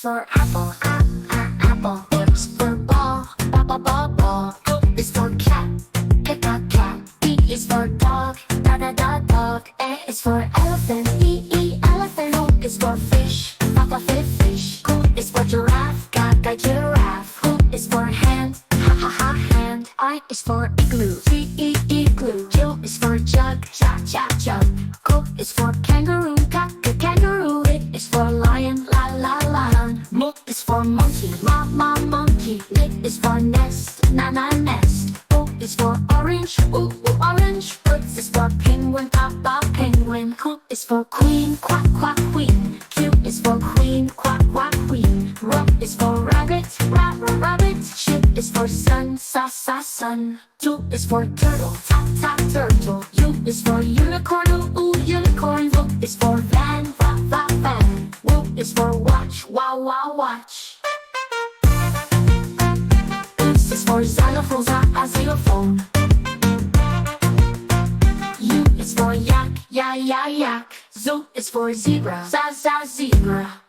for apple, apple. B is for ball, ball. C is for cat, cat. D is for dog, dog. E is for elephant, elephant. O is for fish, fish. Q is for giraffe, giraffe. Q is for hand, hand. I is for igloo, igloo. Q is for jug, jug. K is for kangaroo, kangaroo. L is for lion, lion. M is for monkey, monkey. N is for nest, nest. O is for orange, orange. P is for penguin, penguin. Q is for queen, queen. Q is for queen, queen. R is for rabbit, rabbit. Sh is for sun, sun. T is for turtle, turtle. U is for unicorn, unicorn. V is for van, van. W is for watch, watch. X is for xylophone, xylophone. U is for yak, yak. Z is for zebra, zebra.